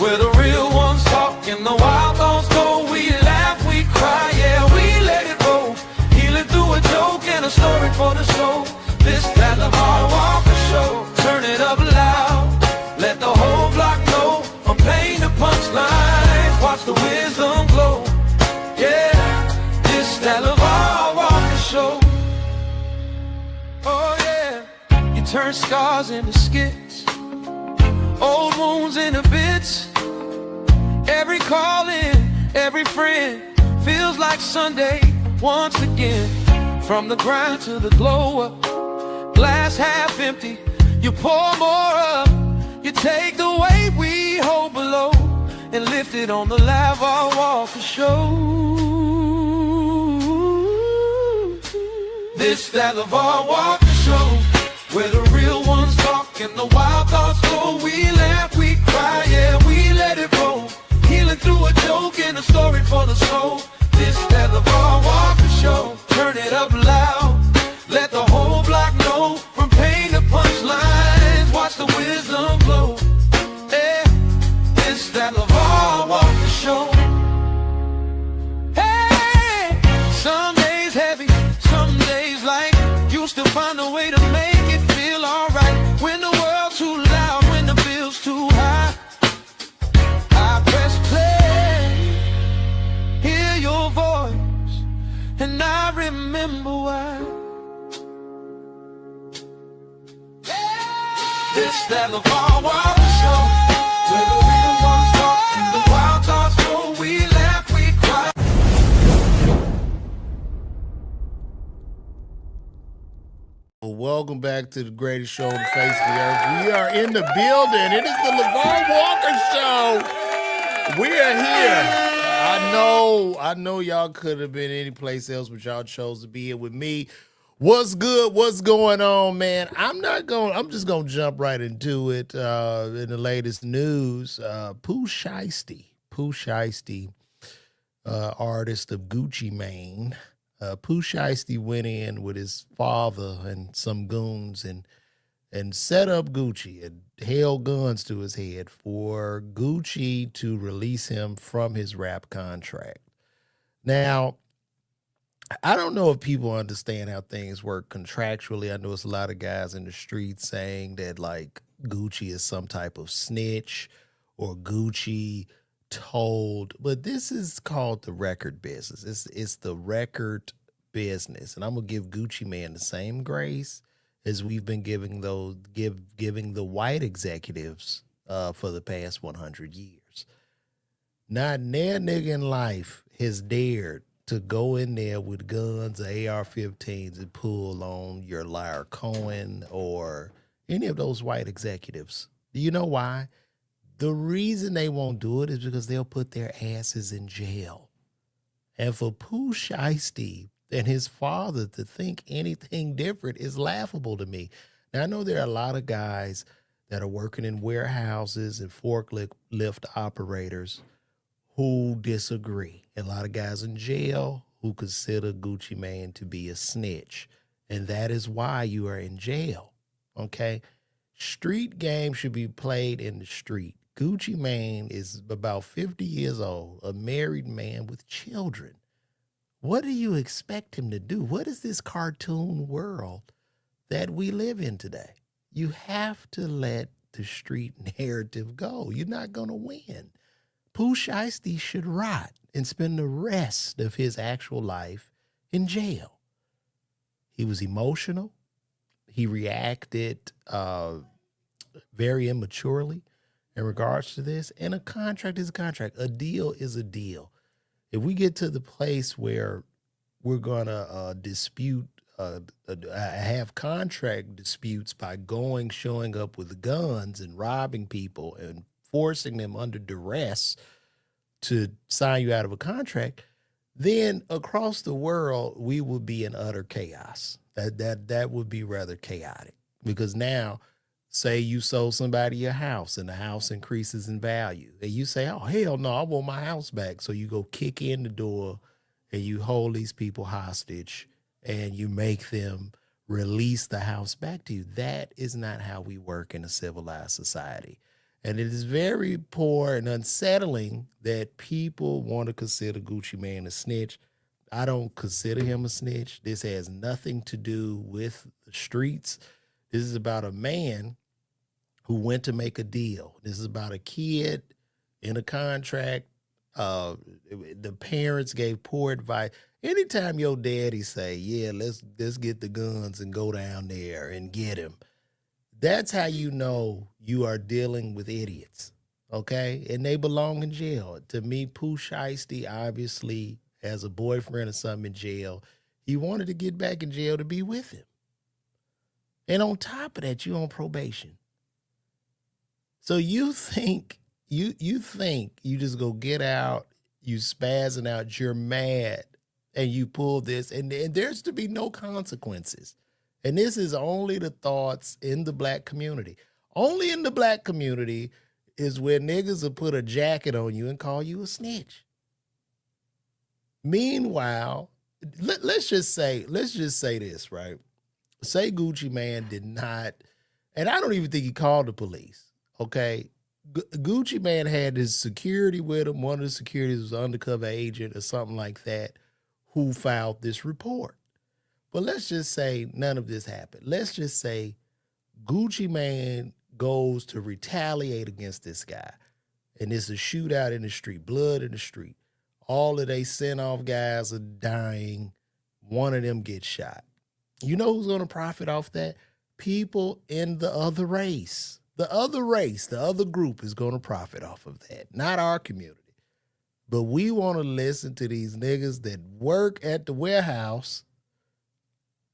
where the real ones talk and the wild thoughts go. We laugh, we cry, yeah, we let it roll. Healing through a joke and a story for the soul. This, that, LeVar Walker Show. Turn it up loud, let the whole block know. From pain to punchlines, watch the wisdom glow. Yeah, this, that, LeVar Walker Show. Oh yeah, you turn scars into skits, old wounds into bits. Every call in, every friend feels like Sunday once again. From the grind to the glow up, glass half empty, you pour more up. You take the weight we hold below and lift it on the LeVar Walker Show. This, that, LeVar Walker Show, where the real ones talk and the wild thoughts go. We laugh, we cry, yeah, we let it roll. Healing through a joke and a story for the soul. This, that, LeVar Walker Show. Turn it up loud, let the whole block know. From pain to punchlines, watch the wisdom glow. Yeah, this, that, LeVar Walker Show. Hey, some days heavy, some days light. You still find a way to make it feel alright. When the world's too loud, when the bill's too high, I press play, hear your voice, and I remember why. This, that, LeVar Walker Show, where the real ones talk and the wild thoughts go. We laugh, we cry. Well, welcome back to the greatest show on the face of the earth. We are in the building. It is the LeVar Walker Show. We are here. I know y'all could have been any place else, but y'all chose to be here with me. What's good? What's going on, man? I'm just gonna jump right into it. In the latest news, Pooh Sheisty, artist of Gucci Mane. Pooh Shiesty went in with his father and some goons and set up Gucci and held guns to his head for Gucci to release him from his rap contract. Now, I don't know if people understand how things work contractually. I know it's a lot of guys in the street saying that like Gucci is some type of snitch or Gucci told, but this is called the record business. It's the record business, and I'm gonna give Gucci Mane the same grace as we've been giving the white executives for the past 100 years. Not near nigga in life has dared to go in there with guns or AR-15s and pull on your Liar Cohen or any of those white executives. Do you know why? The reason they won't do it is because they'll put their asses in jail. And for Pooh Shiesty and his father to think anything different is laughable to me. Now, I know there are a lot of guys that are working in warehouses and forklift operators who disagree. And a lot of guys in jail who consider Gucci Mane to be a snitch. And that is why you are in jail, okay? Street game should be played in the street. Gucci Mane is about 50 years old, a married man with children. What do you expect him to do? What is this cartoon world that we live in today? You have to let the street narrative go. You're not going to win. Pooh Shiesty should rot and spend the rest of his actual life in jail. He was emotional. He reacted very immaturely in regards to this. And a contract is a contract. A deal is a deal. If we get to the place where we're going to have contract disputes by showing up with guns and robbing people and forcing them under duress to sign you out of a contract, then across the world, we would be in utter chaos. That would be rather chaotic, because now, say you sold somebody your house and the house increases in value, and you say, oh, hell no, I want my house back. So you go kick in the door and you hold these people hostage and you make them release the house back to you. That is not how we work in a civilized society. And it is very poor and unsettling that people want to consider Gucci Mane a snitch. I don't consider him a snitch. This has nothing to do with the streets. This is about a man who went to make a deal. This is about a kid in a contract. The parents gave poor advice. Anytime your daddy say, yeah, let's get the guns and go down there and get him, that's how you know you are dealing with idiots, okay? And they belong in jail. To me, Pooh Shiesty obviously has a boyfriend or something in jail. He wanted to get back in jail to be with him. And on top of that, you on probation. So you think you just go get out, you spazzing out, you're mad, and you pull this, and there's to be no consequences. And this is only the thoughts in the black community. Only in the black community is where niggas will put a jacket on you and call you a snitch. Meanwhile, let's just say this, right? Say Gucci Mane did not, and I don't even think he called the police, okay? Gucci Mane had his security with him. One of the securities was an undercover agent or something like that who filed this report. But let's just say none of this happened. Let's just say Gucci Mane goes to retaliate against this guy, and it's a shootout in the street, blood in the street. All of they sent off guys are dying. One of them gets shot. You know who's going to profit off that? People in the other race. The other race, the other group is going to profit off of that, not our community. But we want to listen to these niggas that work at the warehouse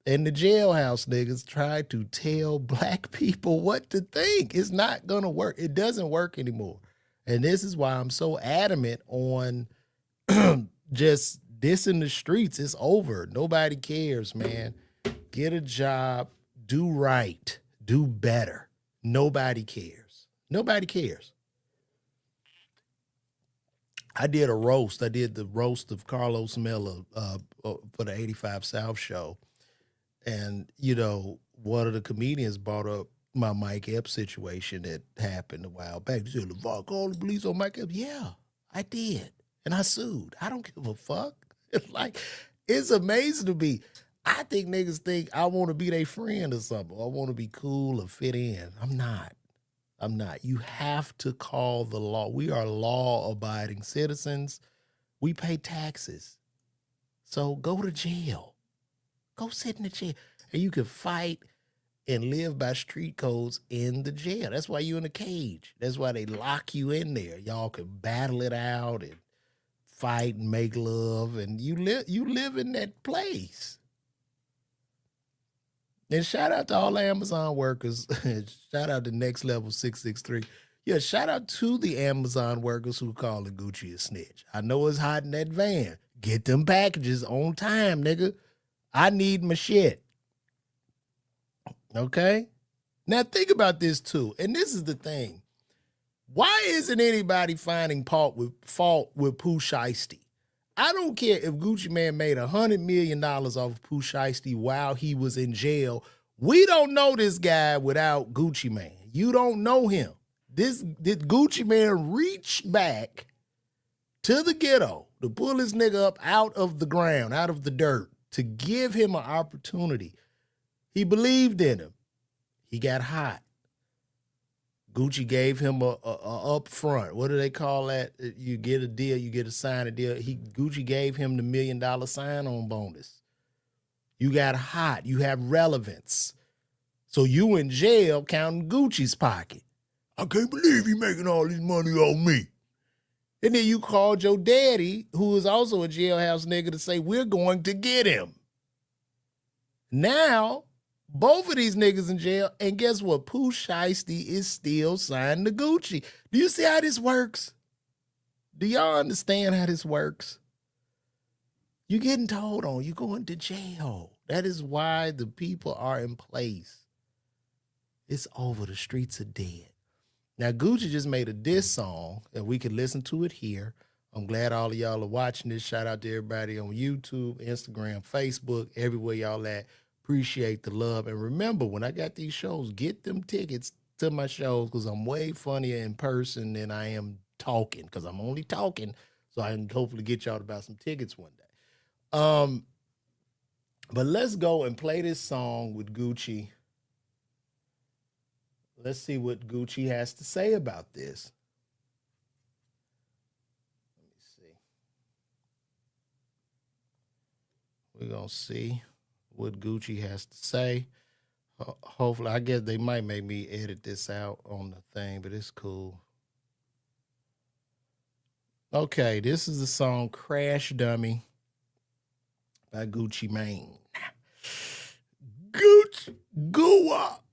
and the jailhouse niggas try to tell black people what to think. It's not going to work. It doesn't work anymore. And this is why I'm so adamant on just this in the streets. It's over. Nobody cares, man. Get a job. Do right. Do better. Nobody cares. Nobody cares. I did a roast. I did the roast of Carlos Miller for the 85 South show. And, you know, one of the comedians brought up my Mike Epps situation that happened a while back. He said, LeVar, call the police on Mike Epps. Yeah, I did. And I sued. I don't give a fuck. It's like, it's amazing to me. I think niggas think I want to be their friend or something. I want to be cool or fit in. I'm not. I'm not. You have to call the law. We are law-abiding citizens. We pay taxes. So go to jail. Go sit in the jail. And you can fight and live by street codes in the jail. That's why you're in a cage. That's why they lock you in there. Y'all can battle it out and fight and make love. And you live in that place. And shout out to all the Amazon workers. Shout out to Next Level 663. Yeah, shout out to the Amazon workers who calling Gucci a snitch. I know it's hot in that van. Get them packages on time, nigga. I need my shit. Okay? Now think about this too. And this is the thing. Why isn't anybody finding fault with Pooh Shiesty? I don't care if Gucci Mane made $100 million off of Pooh Shiesty while he was in jail. We don't know this guy without Gucci Mane. You don't know him. Did Gucci Mane reach back to the ghetto to pull this nigga up out of the ground, out of the dirt, to give him an opportunity? He believed in him. He got hot. Gucci gave him a upfront. What do they call that? You get a deal, you get to sign a deal. Gucci gave him the $1 million sign-on bonus. You got hot. You have relevance. So you in jail counting Gucci's pocket. I can't believe he making all this money off me. And then you called your daddy, who is also a jailhouse nigga, to say, we're going to get him. Now, both of these niggas in jail, and guess what? Pooh Shiesty is still signed to Gucci. Do you see how this works? Do y'all understand how this works? You're getting told on. You're going to jail. That is why the people are in place. It's over. The streets are dead. Now, Gucci just made a diss song, and we can listen to it here. I'm glad all of y'all are watching this. Shout out to everybody on YouTube, Instagram, Facebook, everywhere y'all at. Appreciate the love. And remember, when I got these shows, get them tickets to my shows because I'm way funnier in person than I am talking, because I'm only talking so I can hopefully get y'all to buy some tickets one day. But let's go and play this song with Gucci. Let's see what Gucci has to say about this. Let me see. We're going to see what Gucci has to say. Hopefully, I guess they might make me edit this out on the thing, but it's cool. Okay, this is the song Crash Dummy by Gucci Mane. Gucci, go up.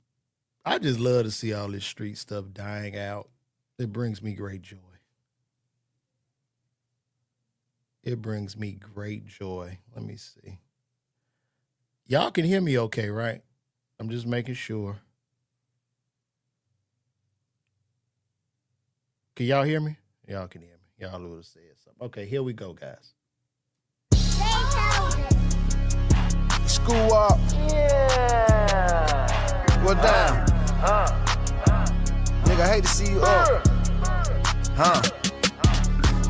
I just love to see all this street stuff dying out. It brings me great joy. It brings me great joy. Let me see. Y'all can hear me okay, right? I'm just making sure. Can y'all hear me? Y'all can hear me. Y'all would have said something. Okay, here we go, guys. School up. Yeah. Well, down. Nigga, I hate to see you up.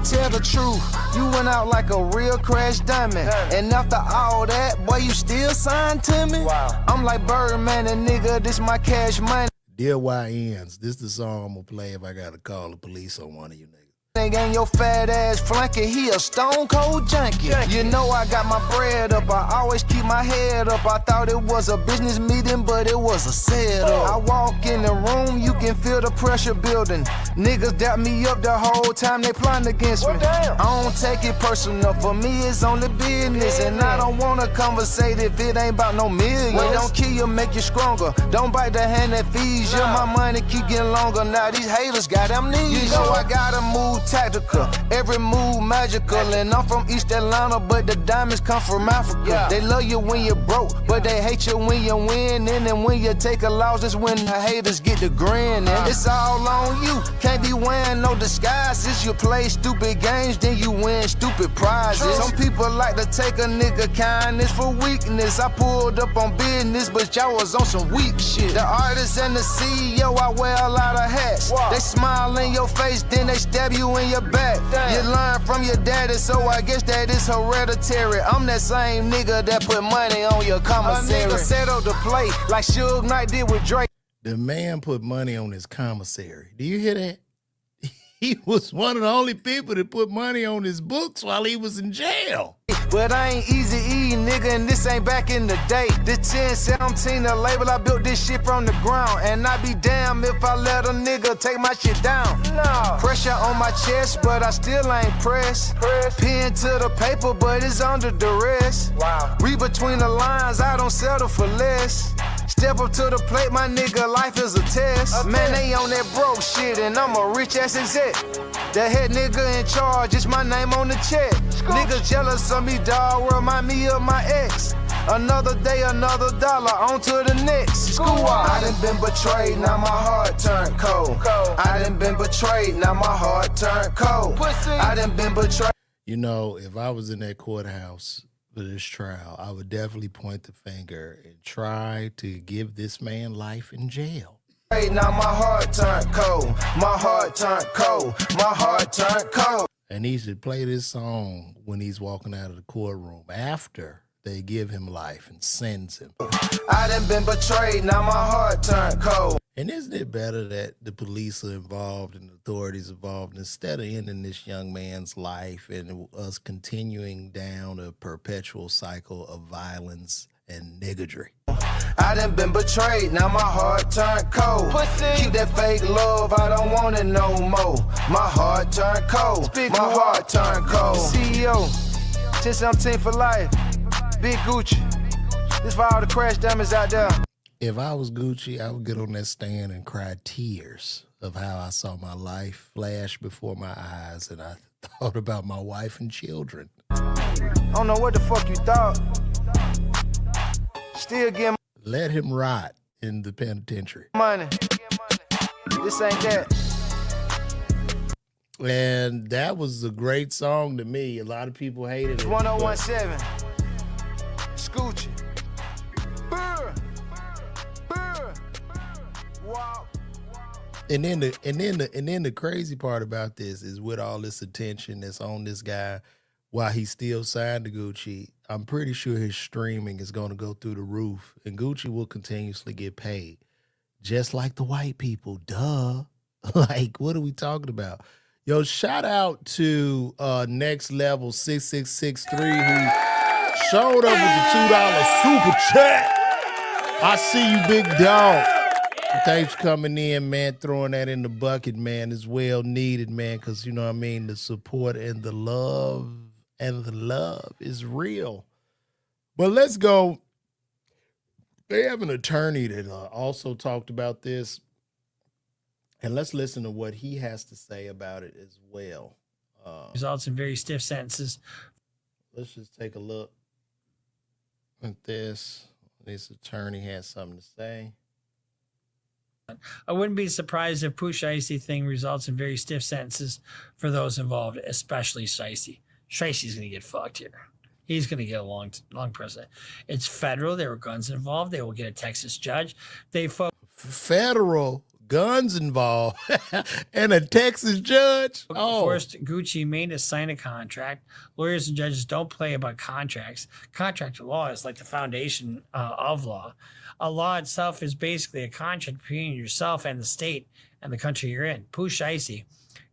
Tell the truth, you went out like a real crash dummy. And after all that, boy, you still signed to me? Wow. I'm like Birdman and nigga, this my cash money. Dear YNs, this is the song I'm gonna play if I gotta call the police on one of you niggas. And your fat ass flunky, he a stone cold junkie. You know I got my bread up, I always keep my head up. I thought it was a business meeting, but it was a setup. I walk in the room, you can feel the pressure building. Niggas dap me up the whole time they plotting against me. I don't take it personal, for me it's only business. And I don't wanna conversate if it ain't about no millions. Don't kill you, make you stronger. Don't bite the hand that feeds you. My money keep getting longer, now these haters got amnesia. You know I gotta move tactical, every move magical. And I'm from East Atlanta, but the diamonds come from Africa. They love you when you're broke, but they hate you when you win. And then when you take a loss, that's when the haters get the grin. And it's all on you, can't be wearing no disguises. You play stupid games, then you win stupid prizes. Some people like to take a nigga kindness for weakness. I pulled up on business, but y'all was on some weak shit. The artist and the CEO, I wear a lot of hats. They smile in your face, then they stab you in your back. You learn from your daddy, so I guess that is hereditary. I'm that same nigga that put money on your commissary. A nigga settled the play like Suge Knight did with Drake. The man put money on his commissary. Do you hear that? He was one of the only people that put money on his books while he was in jail. But I ain't easy E, nigga, and this ain't back in the day. The 1017, the label, I built this shit from the ground. And I be damned if I let a nigga take my shit down. No. Pressure on my chest, but I still ain't pressed. Pen to the paper, but it's under duress. Wow. Read between the lines, I don't settle for less. Step up to the plate, my nigga, life is a test. Man, they on that broke shit, and I'm a rich ass exec. The head nigga in charge, it's my name on the check. Niggas jealous of me, dawg, remind me of my ex. Another day, another dollar, on to the next. I done been betrayed, now my heart turned cold. I done been betrayed, now my heart turned cold. I done been betrayed. You know, if I was in that courthouse for this trial, I would definitely point the finger and try to give this man life in jail. Now my heart turned cold. My heart turned cold. My heart turned cold. And he should play this song when he's walking out of the courtroom after they give him life and sentence him. I done been betrayed, now my heart turned cold. And isn't it better that the police are involved and the authorities involved instead of ending this young man's life and us continuing down a perpetual cycle of violence and niggardry? I done been betrayed, now my heart turned cold. Keep that fake love, I don't want it no more. My heart turned cold, my heart turned cold. CEO, 1017 for life, Big Gucci. This for all the crash dummies out there. If I was Gucci, I would get on that stand and cry tears of how I saw my life flash before my eyes and I thought about my wife and children. I don't know what the fuck you thought. Still getting Let him rot in the penitentiary. money. This ain't that. And that was a great song to me. A lot of people hated it. 1017. Scoochie. Wow. And then the crazy part about this is with all this attention that's on this guy while he's still signed to Gucci, I'm pretty sure his streaming is going to go through the roof and Gucci will continuously get paid. Just like the white people, duh. Like, what are we talking about? Yo, shout out to Next Level 6663 who showed up with the $2 super chat. I see you, big dog. Thanks for coming in, man, throwing that in the bucket, man. It's well needed, man, because, you know what I mean, the support and the love is real. But let's go. They have an attorney that also talked about this, and let's listen to what he has to say about it as well. Results in very stiff sentences. Let's just take a look at this. This attorney has something to say. I wouldn't be surprised if Pooh Shiesty thing results in very stiff sentences for those involved, especially Shiesty. Shiesty's going to get fucked here. He's going to get a long prison. It's federal. There were guns involved. They will get a Texas judge. Federal guns involved and a Texas judge. Forced Gucci Mane to sign a contract. Lawyers and judges don't play about contracts. Contract law is like the foundation of law. A law itself is basically a contract between yourself and the state and the country you're in. Pooh Shiesty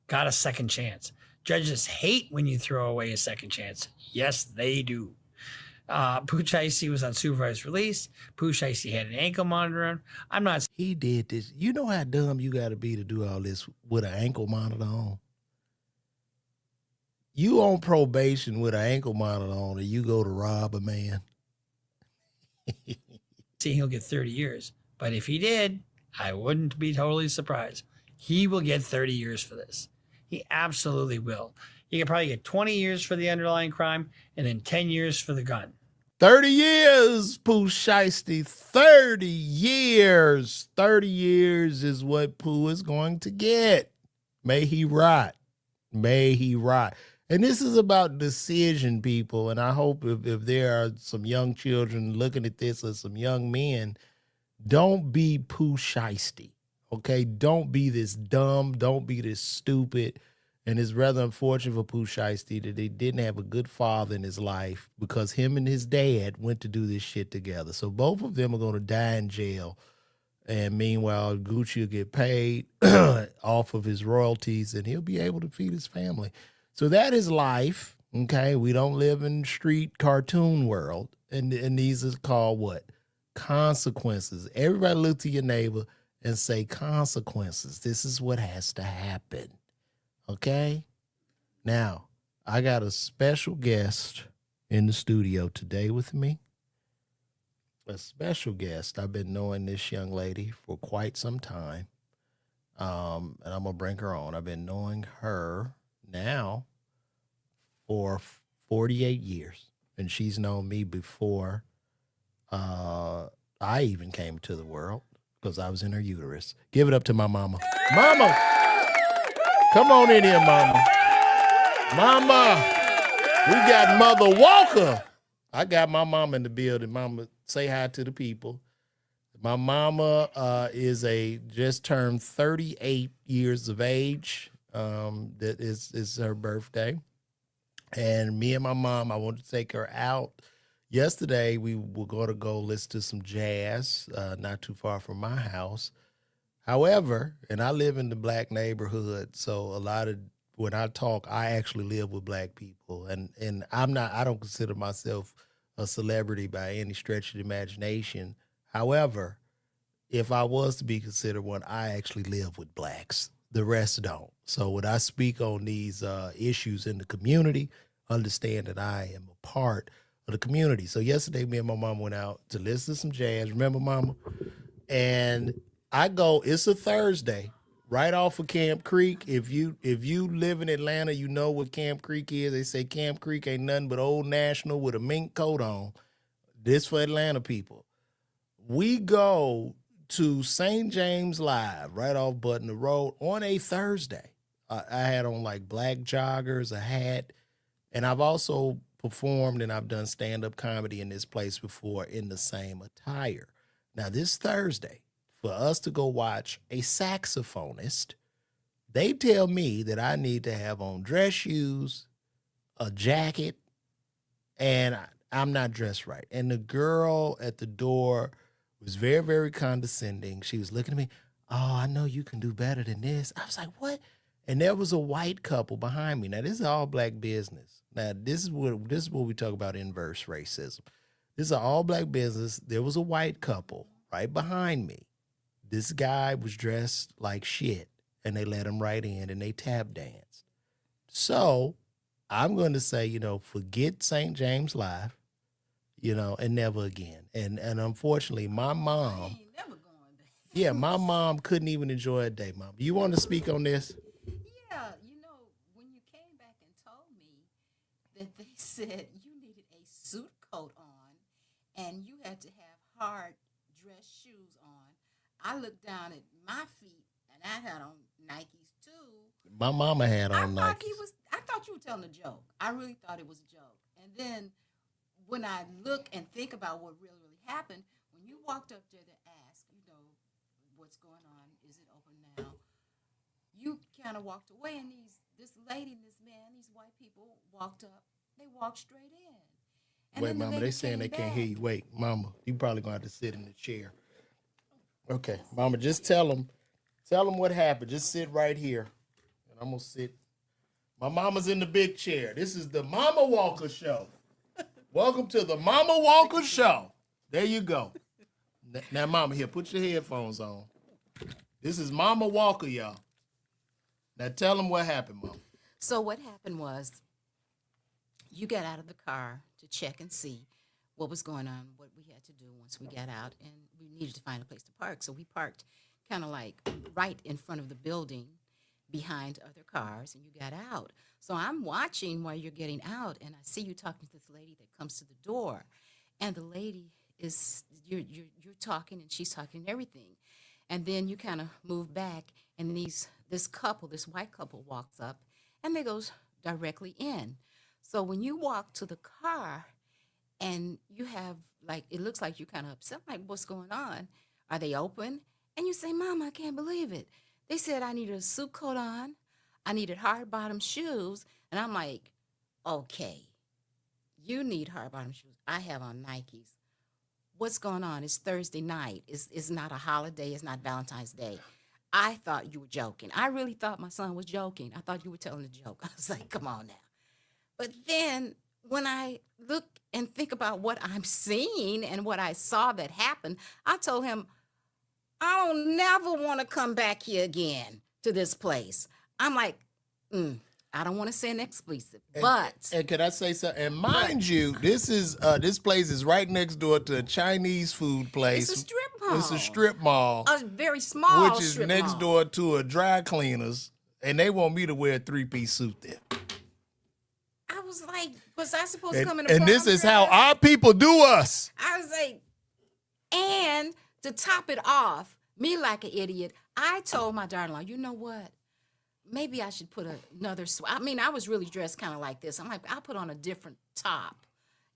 got a second chance. Judges hate when you throw away a second chance. Yes, they do. Pooh Shiesty was on supervised release. Pooh Shiesty had an ankle monitor on. I'm not. He did this. You know how dumb you got to be to do all this with an ankle monitor on? You on probation with an ankle monitor on and you go to rob a man? See, he'll get 30 years. But if he did, I wouldn't be totally surprised. He will get 30 years for this. He absolutely will. He can probably get 20 years for the underlying crime and then 10 years for the gun. 30 years, Pooh Shiesty. 30 years. 30 years is what Pooh is going to get. May he rot. May he rot. And this is about decision, people. And I hope if there are some young children looking at this or some young men, don't be Pooh Shiesty. Okay? Don't be this dumb. Don't be this stupid. And it's rather unfortunate for Pooh Shiesty that he didn't have a good father in his life because him and his dad went to do this shit together. So both of them are going to die in jail. And meanwhile, Gucci will get paid off of his royalties and he'll be able to feed his family. So that is life, okay? We don't live in street cartoon world. And these are called what? Consequences. Everybody look to your neighbor and say consequences. This is what has to happen, okay? Now, I got a special guest in the studio today with me. A special guest. I've been knowing this young lady for quite some time, and I'm going to bring her on. I've been knowing her now for 48 years, and she's known me before I even came to the world because I was in her uterus. Give it up to my mama. Mama! Come on in here, mama. Mama! We got Mother Walker. I got my mama in the building. Mama, say hi to the people. My mama is just turned 38 years of age. That is her birthday. And me and my mom, I wanted to take her out. Yesterday, we were going to go listen to some jazz, not too far from my house. However, and I live in the black neighborhood, so a lot of when I talk, I actually live with black people. And I don't consider myself a celebrity by any stretch of the imagination. However, if I was to be considered one, I actually live with blacks. The rest don't. So when I speak on these issues in the community, understand that I am a part of the community. So yesterday, me and my mom went out to listen to some jazz. Remember, mama? And it's a Thursday, right off of Camp Creek. If you live in Atlanta, you know what Camp Creek is. They say Camp Creek ain't nothing but Old National with a mink coat on. This for Atlanta people. We go to St. James Live, right off Butner Road, on a Thursday. I had on like black joggers, a hat, and I've also performed and I've done stand-up comedy in this place before in the same attire. Now this Thursday, for us to go watch a saxophonist. They tell me that I need to have on dress shoes, a jacket, and I'm not dressed right. And the girl at the door was very, very condescending. She was looking at me, oh, I know you can do better than this. I was like, what? And there was a white couple behind me. Now, this is all black business. Now, this is what we talk about inverse racism. This is an all black business. There was a white couple right behind me. This guy was dressed like shit, and they let him right in, and they tap danced. So I'm going to say, forget St. James Live, and never again. And unfortunately, my mom, my mom couldn't even enjoy a day, Mom. You want to speak on this? Yeah, when you came back and told me that they said you needed a suit coat on and you had to have hard dress shoes on, I looked down at my feet and I had on Nikes too. My mama had on Nikes. I thought you were telling a joke. I really thought it was a joke. And then when I look and think about what really, really happened, when you walked up there to ask, what's going on, is it open now? You kind of walked away, and this lady and this man, these white people walked up. They walked straight in. And Wait, Mama, they saying they can't hear you. Wait, Mama, you probably going to have to sit in the chair. Okay, Mama, just tell them what happened. Just sit right here, and I'm going to sit. My mama's in the big chair. This is the Mama Walker Show. Welcome to the Mama Walker Show. There you go. Now, Mama, here, put your headphones on. This is Mama Walker, y'all. Now, tell them what happened, Mama. So what happened was you got out of the car to check and see what was going on, what we had to do once we got out, and we needed to find a place to park. So we parked kind of like right in front of the building behind other cars, and you got out. So I'm watching while you're getting out, and I see you talking to this lady that comes to the door, and the lady is you're talking, and she's talking and everything, and then you kind of move back, and this white couple walks up, and they goes directly in. So when you walk to the car, and you have it looks like you're kind of upset, like what's going on? Are they open? And you say, Mama, I can't believe it. They said I needed a suit coat on, I needed hard bottom shoes, and I'm like, okay, you need hard bottom shoes. I have on Nikes. What's going on? It's Thursday night. It's not a holiday. It's not Valentine's Day. I thought you were joking. I really thought my son was joking. I thought you were telling a joke. I was like, come on now. But then when I look and think about what I'm seeing and what I saw that happened, I told him, I don't never want to come back here again to this place. I'm like, I don't want to say an expletive, but and can I say something? And mind you, this place is right next door to a Chinese food place. It's a strip mall. It's a strip mall, a very small, which is strip next mall. door to a dry cleaners, and they want me to wear a 3-piece suit there. I was like, was I supposed to come in? And this is how our people do us. I was like, and to top it off, me like an idiot, I told my daughter-in-law, you know what? Maybe I should put another. I mean, I was really dressed kind of like this. I'm like, I'll put on a different top,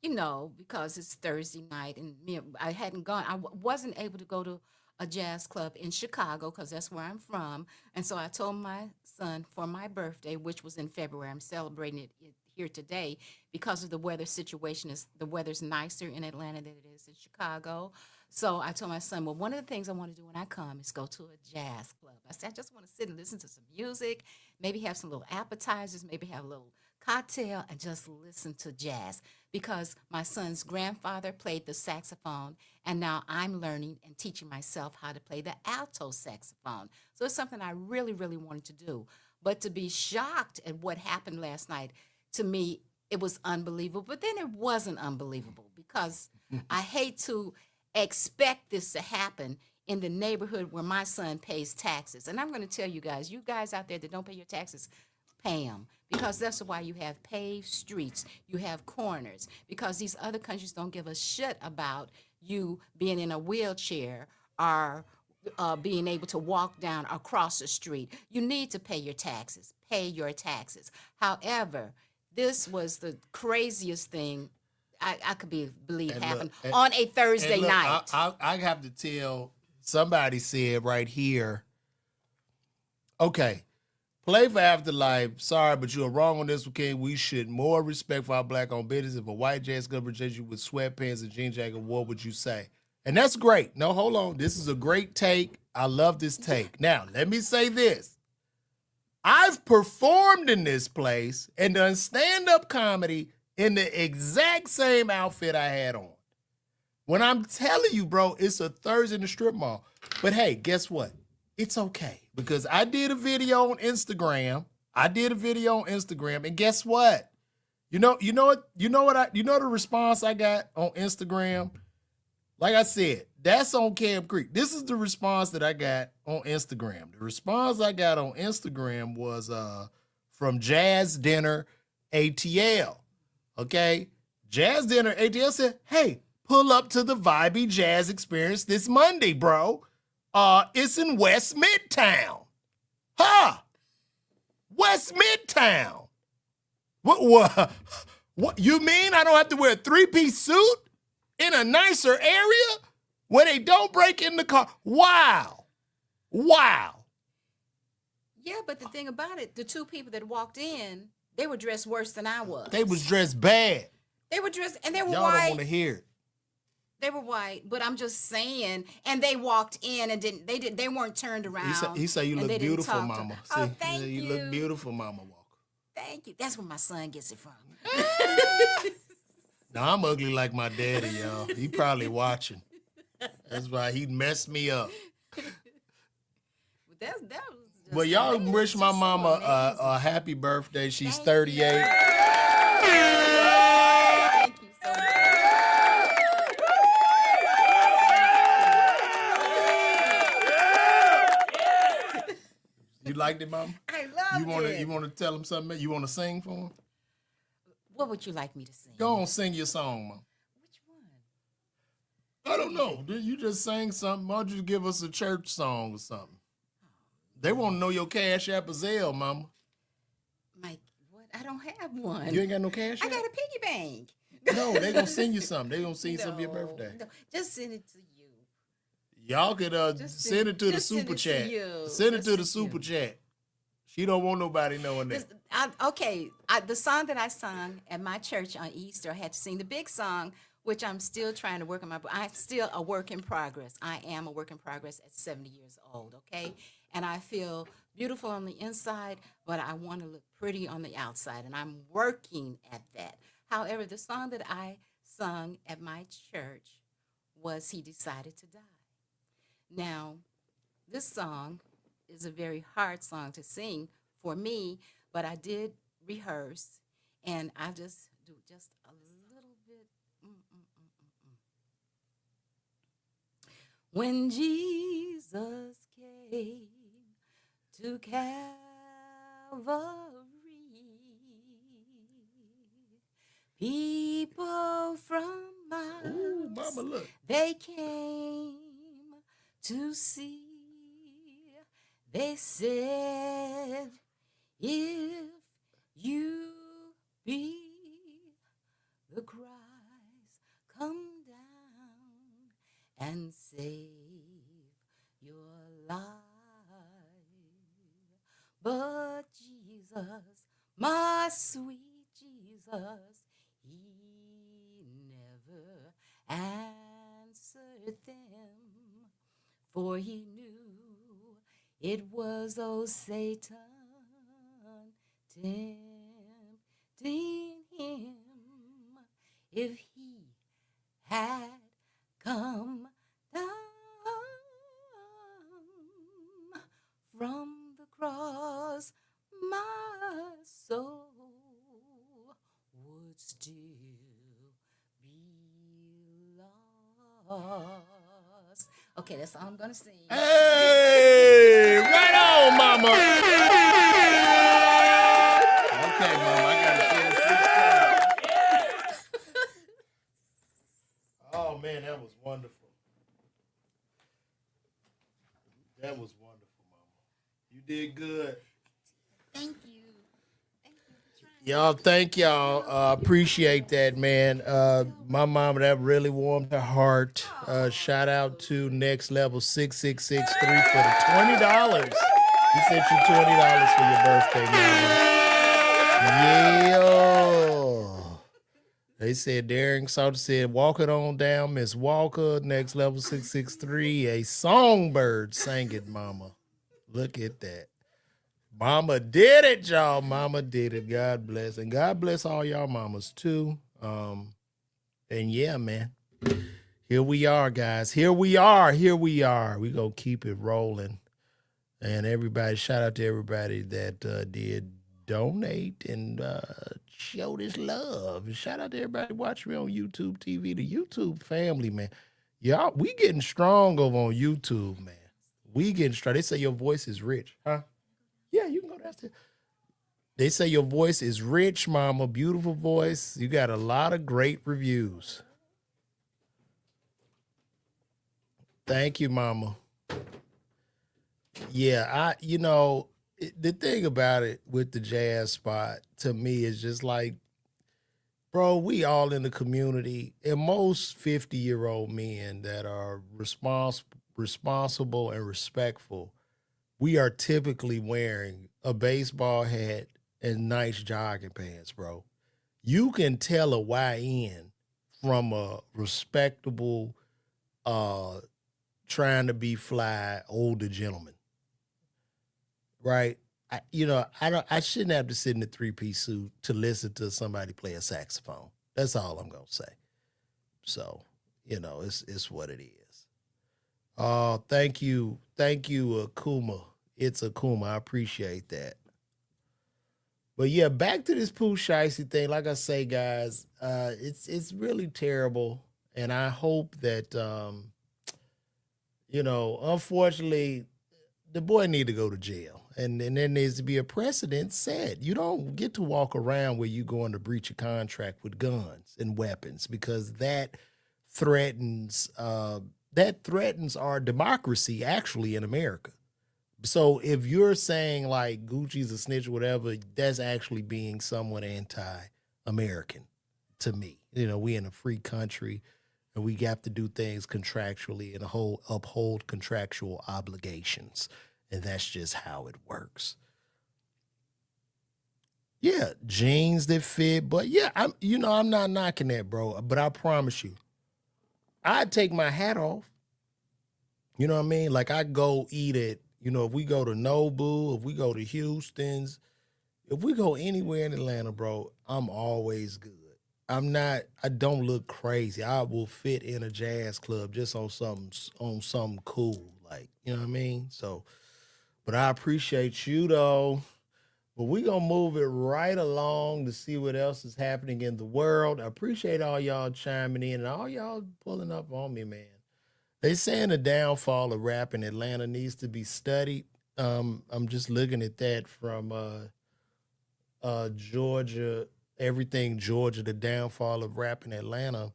because it's Thursday night, and I hadn't gone. I wasn't able to go to a jazz club in Chicago because that's where I'm from. And so I told my son for my birthday, which was in February, I'm celebrating it here today because of the weather situation. The weather's nicer in Atlanta than it is in Chicago. So I told my son, well, one of the things I want to do when I come is go to a jazz club. I said, I just want to sit and listen to some music, maybe have some little appetizers, maybe have a little cocktail, and just listen to jazz. Because my son's grandfather played the saxophone, and now I'm learning and teaching myself how to play the alto saxophone. So it's something I really, really wanted to do. But to be shocked at what happened last night, to me, it was unbelievable. But then it wasn't unbelievable because I hate to expect this to happen in the neighborhood where my son pays taxes. And I'm going to tell you guys out there that don't pay your taxes, pay them. Because that's why you have paved streets, you have corners. Because these other countries don't give a shit about you being in a wheelchair or being able to walk down across the street. You need to pay your taxes. Pay your taxes. However, this was the craziest thing I could believe happened on a Thursday night. I have to tell somebody said right here, okay, play for Afterlife. Sorry, but you're wrong on this one, King. We should more respect for our black-owned business. If a white jazz club rejects you with sweatpants and jean jacket, what would you say? And that's great. No, hold on. This is a great take. I love this take. Now, let me say this. I've performed in this place and done stand-up comedy in the exact same outfit I had on. When I'm telling you, bro, it's a Thursday in the strip mall. But hey, guess what? It's okay because I did a video on Instagram. And guess what? You know the response I got on Instagram? Like I said, that's on Camp Creek. This is the response that I got on Instagram. The response I got on Instagram was from Jazz Dinner ATL. Okay? Jazz Dinner ATL said, hey, pull up to the Vibey Jazz Experience this Monday, bro. It's in West Midtown. West Midtown. What? You mean I don't have to wear a three-piece suit in a nicer area where they don't break in the car? Wow. Yeah, but the thing about it, the two people that walked in, they were dressed worse than I was. They was dressed bad. They were dressed, and they were Y'all white. don't want to hear it. They were white, but I'm just saying. And they walked in and they weren't turned around. He said you and look they didn't beautiful, talk to- mama. Oh, See, thank you. You look beautiful, Mama Walker. Thank you. That's where my son gets it from. Now, I'm ugly like my daddy, y'all. He probably watching. That's why he messed me up. But that was just Well, y'all amazing. wish my Just so mama amazing. a happy birthday. She's Thank 38. you. Thank you so much. You liked it, Mama? I love it. You want to tell him something? You want to sing for him? What would you like me to sing? Go on, sing your song, Mama. Which one? I don't know. You just sang something. Why don't you give us a church song or something? They want to know your Cash App or Zelle, Mama. Mike, what? I don't have one. You ain't got no Cash I App? got a piggy bank. No, they going to sing you something. They going to sing something for your birthday. No, just send it to you. Y'all could Just send it to the just send super it to chat. you. Send it Just to the send super you. chat. She don't want nobody knowing that. The song that I sung at my church on Easter, I had to sing the big song, which I'm still trying to work on I'm still a work in progress. I am a work in progress at 70 years old, okay? And I feel beautiful on the inside, but I want to look pretty on the outside, and I'm working at that. However, the song that I sung at my church was He Decided to Die. Now, this song is a very hard song to sing for me, but I did rehearse, and I just do just a little bit. When Jesus came to Calvary, people from miles Ooh, Mama, look. they came to see. They said, if you be the Christ, come down and save your life. But Jesus, my sweet Jesus, he never answered them, for he knew it was old Satan tempting him. If he had come down from the cross, my soul would still be lost. Okay, that's all I'm gonna sing. Hey, right on, Mama. Okay, Mama, I gotta share this. Oh man, that was wonderful. That was wonderful, Mama. You did good. Thank you. Thank you for Y'all, thank y'all. Appreciate that, man. My mama, that really warmed her heart. Shout out to Next Level 6663 for the $20. He sent you $20 for your birthday, mama. Yeah. They said Darren Salter said, walk it on down, Miss Walker, Next Level 663. A songbird sang it, mama. Look at that. Mama did it, y'all. Mama did it. God bless. And God bless all y'all mamas too. And yeah, man. Here we are, guys. Here we are. We gonna keep it rolling. And everybody, shout out to everybody that did donate and show this love. And shout out to everybody watching me on YouTube TV, the YouTube family, man. Y'all, we getting strong over on YouTube, man. We getting strong. They say your voice is rich, huh? Yeah, you can go downstairs. They say your voice is rich, mama. Beautiful voice. You got a lot of great reviews. Thank you, mama. Yeah, the thing about it with the jazz spot to me is just like, bro, we all in the community, and most 50-year-old men that are responsible and respectful, we are typically wearing a baseball hat and nice jogging pants, bro. You can tell a YN from a respectable, trying to be fly older gentleman, right? I shouldn't have to sit in a 3-piece suit to listen to somebody play a saxophone. That's all I'm gonna say. So, it's what it is. Thank you, Akuma. It's Akuma. I appreciate that. But yeah, back to this Pooh Shiesty thing. Like I say, guys, it's really terrible, and I hope that unfortunately, the boy need to go to jail, and there needs to be a precedent set. You don't get to walk around where you going to breach a contract with guns and weapons, because that threatens our democracy actually in America. So if you're saying like Gucci's a snitch or whatever, that's actually being somewhat anti-American to me. We in a free country, and we have to do things contractually and uphold contractual obligations. And that's just how it works. Yeah, jeans that fit, but yeah, I'm not knocking that, bro. But I promise you, I'd take my hat off. You know what I mean? Like, I go eat at, if we go to Nobu, if we go to Houston's, if we go anywhere in Atlanta, bro, I'm always good. I don't look crazy. I will fit in a jazz club just on something cool. Like, you know what I mean? So, but I appreciate you though. But we gonna move it right along to see what else is happening in the world. I appreciate all y'all chiming in and all y'all pulling up on me, man. They saying the downfall of rap in Atlanta needs to be studied. I'm just looking at that from Georgia, everything Georgia, the downfall of rap in Atlanta.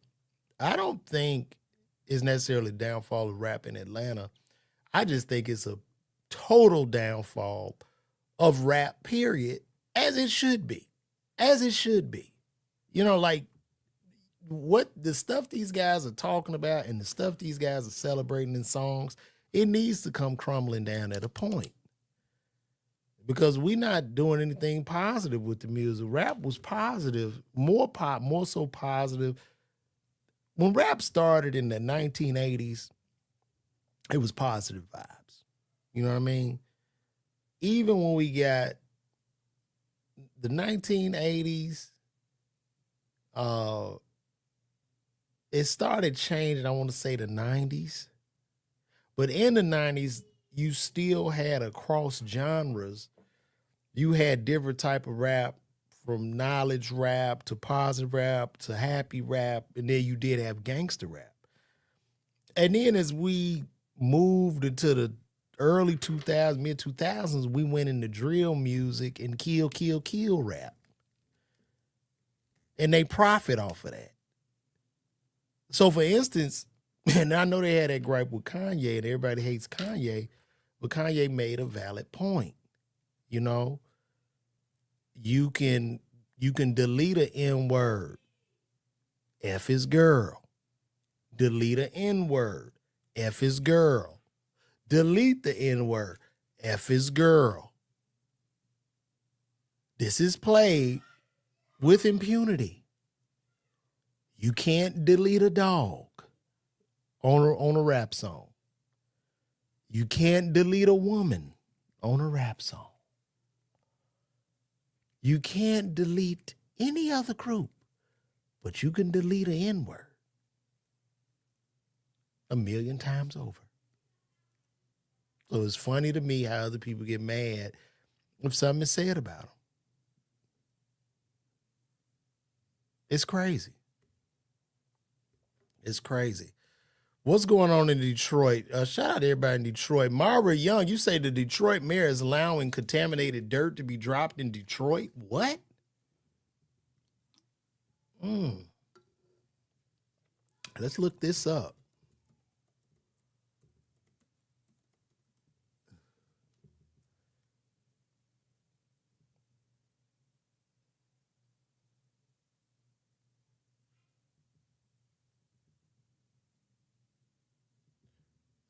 I don't think it's necessarily downfall of rap in Atlanta. I just think it's a total downfall of rap, period, as it should be. As it should be. Like, what the stuff these guys are talking about and the stuff these guys are celebrating in songs, it needs to come crumbling down at a point. Because we're not doing anything positive with the music. Rap was positive, more so positive. When rap started in the 1980s, it was positive vibes. You know what I mean? Even when we got the 1980s, it started changing, I want to say the 90s. But in the 90s, you still had across genres. You had different type of rap, from knowledge rap to positive rap to happy rap. And then you did have gangster rap. And then as we moved into the early 2000s, mid 2000s, we went into drill music and kill rap. And they profit off of that. So for instance, and I know they had that gripe with Kanye and everybody hates Kanye, but Kanye made a valid point. You can You can delete an N word. F is girl. Delete an N word. F is girl. Delete the N word. F is girl. This is played with impunity. You can't delete a dog on a rap song. You can't delete a woman on a rap song. You can't delete any other group, but you can delete an N-word 1,000,000 times over. So it's funny to me how other people get mad if something is said about them. It's crazy. It's crazy. What's going on in Detroit? Shout out to everybody in Detroit. Mara Young, you say the Detroit mayor is allowing contaminated dirt to be dropped in Detroit? What? Let's look this up.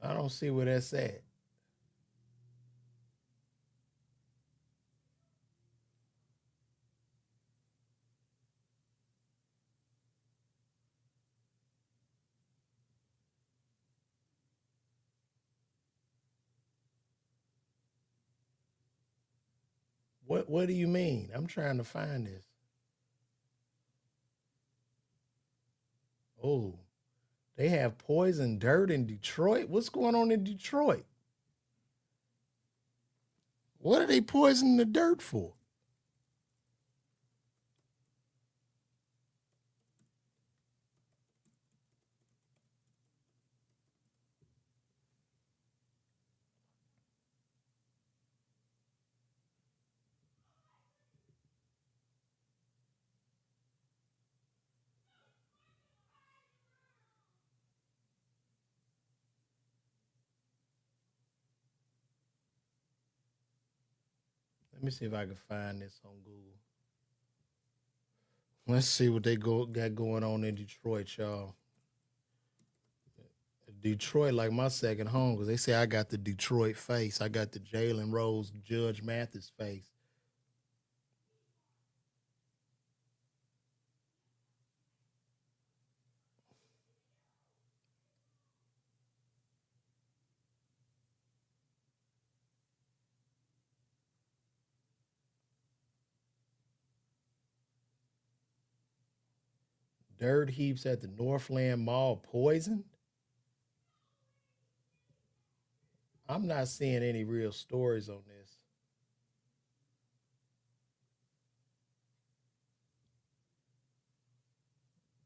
I don't see where that's at. What do you mean? I'm trying to find this. Oh, they have poison dirt in Detroit? What's going on in Detroit? What are they poisoning the dirt for? Let me see if I can find this on Google. Let's see what they got going on in Detroit, y'all. Detroit, like my second home, because they say I got the Detroit face. I got the Jalen Rose, Judge Mathis face. Dirt heaps at the Northland Mall poisoned? I'm not seeing any real stories on this.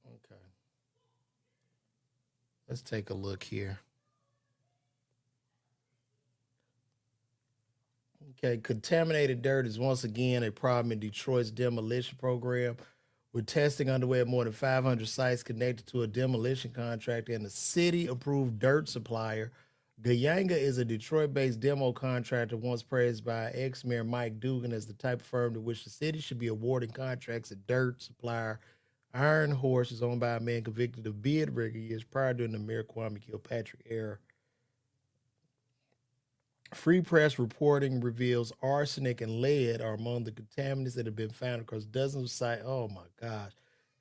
Okay. Let's take a look here. Okay, contaminated dirt is once again a problem in Detroit's demolition program. With testing underway at more than 500 sites connected to a demolition contractor and a city-approved dirt supplier. Gayanga is a Detroit-based demo contractor once praised by ex-mayor Mike Dugan as the type of firm to which the city should be awarding contracts. A dirt supplier, Iron Horse, is owned by a man convicted of bid rigging years prior during the Mayor Kwame Kilpatrick era. Free press reporting reveals arsenic and lead are among the contaminants that have been found across dozens of sites. Oh my gosh.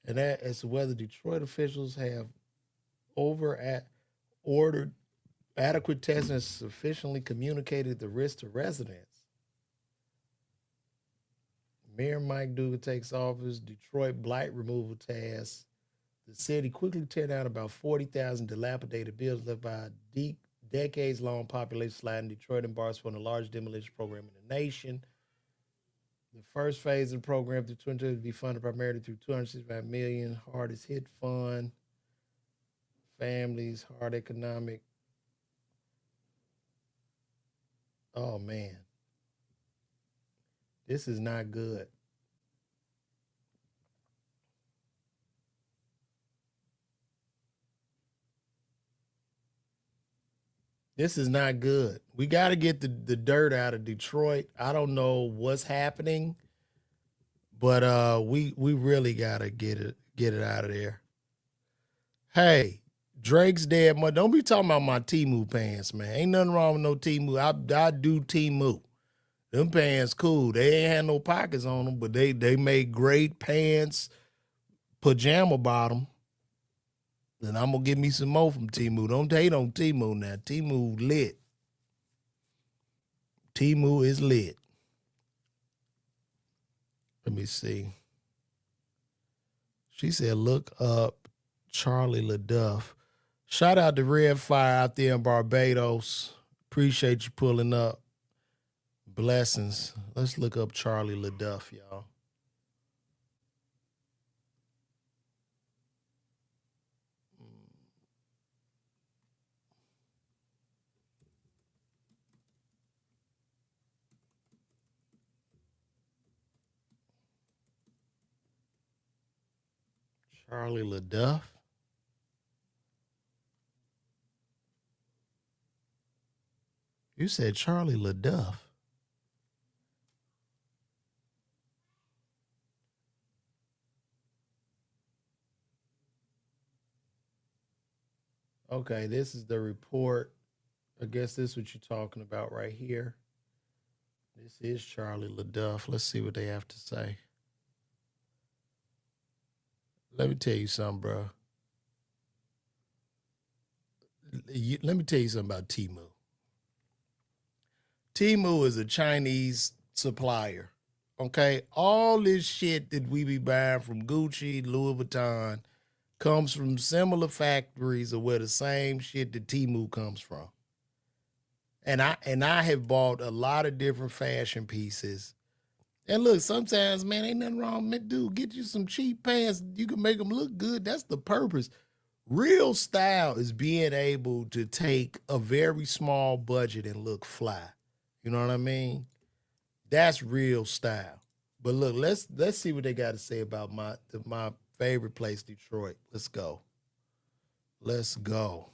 And that as to whether Detroit officials have ordered adequate testing and sufficiently communicated the risk to residents. Mayor Mike Dugan takes office, Detroit blight removal tasks. The city quickly tear down about 40,000 dilapidated buildings left by a decades-long population slide in Detroit embarks on the largest demolition program in the nation. The first phase of the program through 2020 will be funded primarily through $265 million hardest hit fund, families, hard economic. Oh man, this is not good. This is not good. We got to get the dirt out of Detroit. I don't know what's happening, But we really gotta get it out of there. Hey, Drake's dead. Don't be talking about my Temu pants, man. Ain't nothing wrong with no Temu. I do Temu. Them pants cool. They ain't had no pockets on them, but they make great pants, pajama bottom. And I'm gonna get me some more from Temu. Don't hate on Temu now. Temu lit. Temu is lit. Let me see. She said, look up Charlie LaDuff. Shout out to Red Fire out there in Barbados. Appreciate you pulling up. Blessings. Let's look up Charlie LaDuff, y'all. Charlie LaDuff. You said Charlie LaDuff. Okay, this is the report. I guess this is what you're talking about right here. This is Charlie LaDuff. Let's see what they have to say. Let me tell you something, bro. Let me tell you something about Temu. Temu is a Chinese supplier, okay? All this shit that we be buying from Gucci, Louis Vuitton, comes from similar factories of where the same shit that Temu comes from. And I have bought a lot of different fashion pieces. And look, sometimes, man, ain't nothing wrong with dude. Get you some cheap pants. You can make them look good. That's the purpose. Real style is being able to take a very small budget and look fly. You know what I mean? That's real style. But look, let's see what they got to say about my favorite place, Detroit. Let's go. Let's go.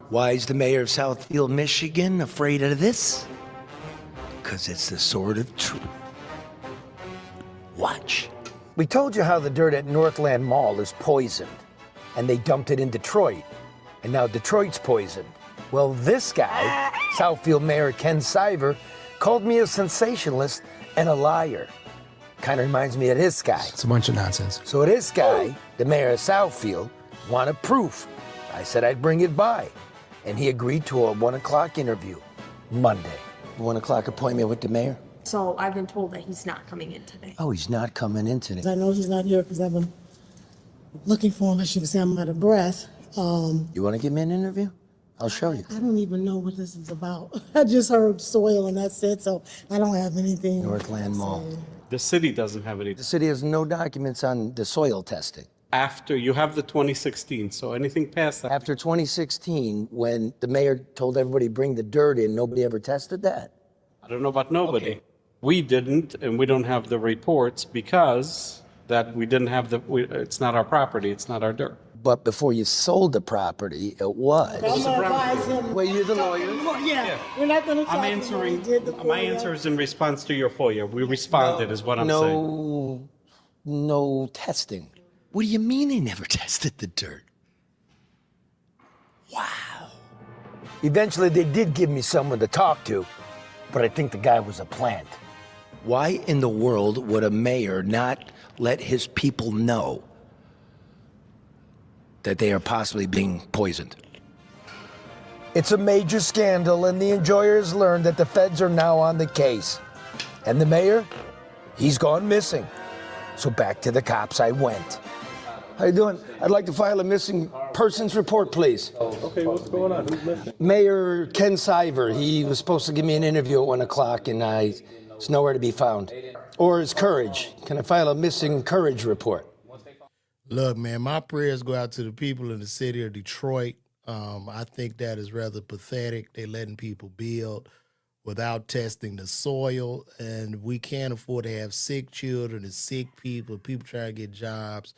Why is the mayor of Southfield, Michigan afraid of this? Because it's the sword of truth. Watch. We told you how the dirt at Northland Mall is poisoned, and they dumped it in Detroit, and now Detroit's poisoned. Well, this guy, Southfield Mayor Ken Siver, called me a sensationalist and a liar. Kind of reminds me of this guy. It's a bunch of nonsense. So this guy, the mayor of Southfield, wanted proof. I said I'd bring it by, and he agreed to a 1 o'clock interview, Monday. 1 o'clock appointment with the mayor? So I've been told that he's not coming in today. Oh, he's not coming in today. I know he's not here because I've been looking for him. As you can see, I'm out of breath. You want to give me an interview? I'll show you. I don't even know what this is about. I just heard soil and that's it, so I don't have anything. Northland Mall. The city doesn't have any. The city has no documents on the soil testing. After, you have the 2016, so anything past that. After 2016, when the mayor told everybody bring the dirt in, nobody ever tested that? I don't know about nobody. Okay. We didn't, and we don't have the reports because that we didn't have it's not our property, it's not our dirt. But before you sold the property, it was. I'm gonna advise him. Well, you're the lawyer. Yeah, we're not gonna talk. I'm answering, my answer is in response to your FOIA. We responded is what I'm saying. No testing. What do you mean they never tested the dirt? Wow. Eventually, they did give me someone to talk to, but I think the guy was a plant. Why in the world would a mayor not let his people know that they are possibly being poisoned? It's a major scandal, and the enjoyers learned that the feds are now on the case. And the mayor, he's gone missing. So back to the cops I went. How you doing? I'd like to file a missing persons report, please. Okay, what's going on? Who's missing? Mayor Ken Siver, he was supposed to give me an interview at 1 o'clock, and it's nowhere to be found. Or his Courage. Can I file a missing Courage report? Look, man, my prayers go out to the people in the city of Detroit. I think that is rather pathetic. They're letting people build without testing the soil, and we can't afford to have sick children and sick people trying to get jobs.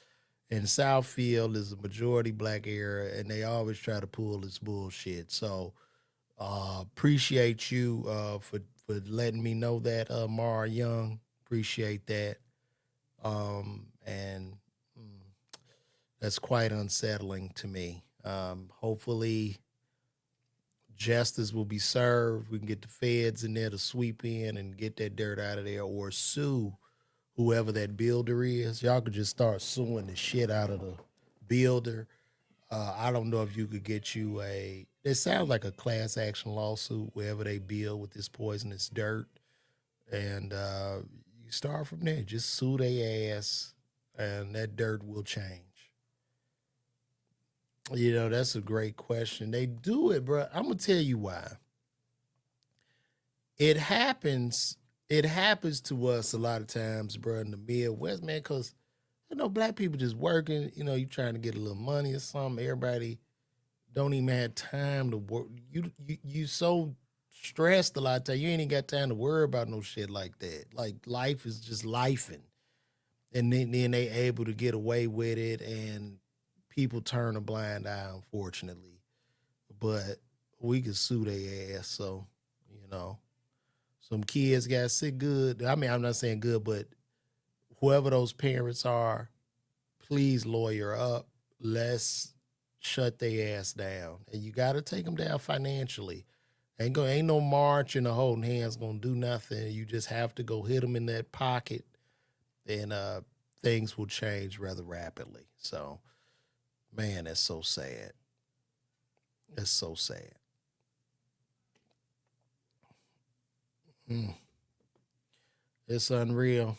And Southfield is a majority black area, and they always try to pull this bullshit. So Appreciate you for letting me know that, Mara Young. Appreciate that. And that's quite unsettling to me. Hopefully, justice will be served. We can get the feds in there to sweep in and get that dirt out of there, or sue whoever that builder is. Y'all could just start suing the shit out of the builder. I don't know if you could get you it sounds like a class action lawsuit wherever they build with this poisonous dirt. And you start from there. Just sue their ass and that dirt will change. You know, that's a great question. They do it, bro. I'm going to tell you why. It happens to us a lot of times, bro, in the Midwest, man, because, you know, black people just working, you know, you trying to get a little money or something. Everybody don't even have time to work. You so stressed a lot of times. You ain't even got time to worry about no shit like that. Like, life is just lifing. And then they able to get away with it, and people turn a blind eye, unfortunately. But we can sue their ass, so, you know. Some kids got sick good. I mean, I'm not saying good, but whoever those parents are, please lawyer up. Let's shut their ass down. And you got to take them down financially. Ain't no marching or holding hands going to do nothing. You just have to go hit them in that pocket, and things will change rather rapidly. So, man, that's so sad. That's so sad. It's unreal.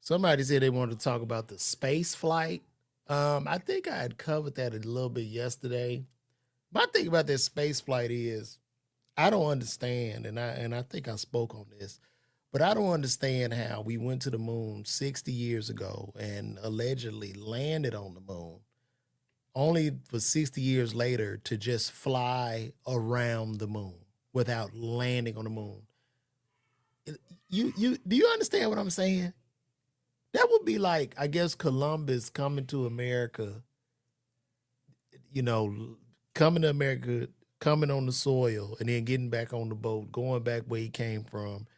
Somebody said they wanted to talk about the space flight. I think I had covered that a little bit yesterday. My thing about that space flight is I don't understand, and I think I spoke on this, but I don't understand how we went to the moon 60 years ago and allegedly landed on the moon, only for 60 years later to just fly around the moon without landing on the moon. You do you understand what I'm saying? That would be like, I guess, Columbus coming to America, you know, coming to America, coming on the soil, and then getting back on the boat, going back where he came from,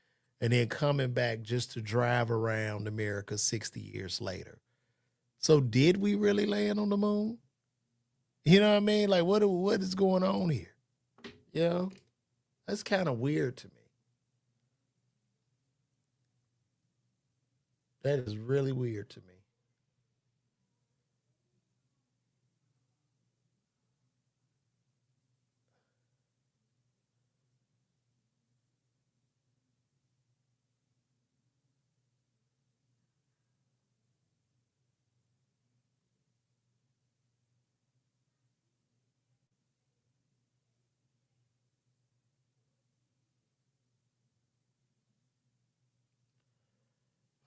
and then coming back just to drive around America 60 years later. So did we really land on the moon? You know what I mean? Like, what is going on here? You know? That's kind of weird to me. That is really weird to me.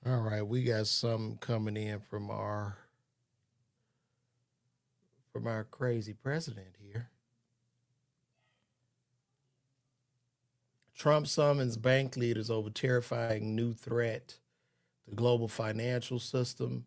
All right, we got some coming in from our crazy president here. Trump summons bank leaders over terrifying new threat to global financial system.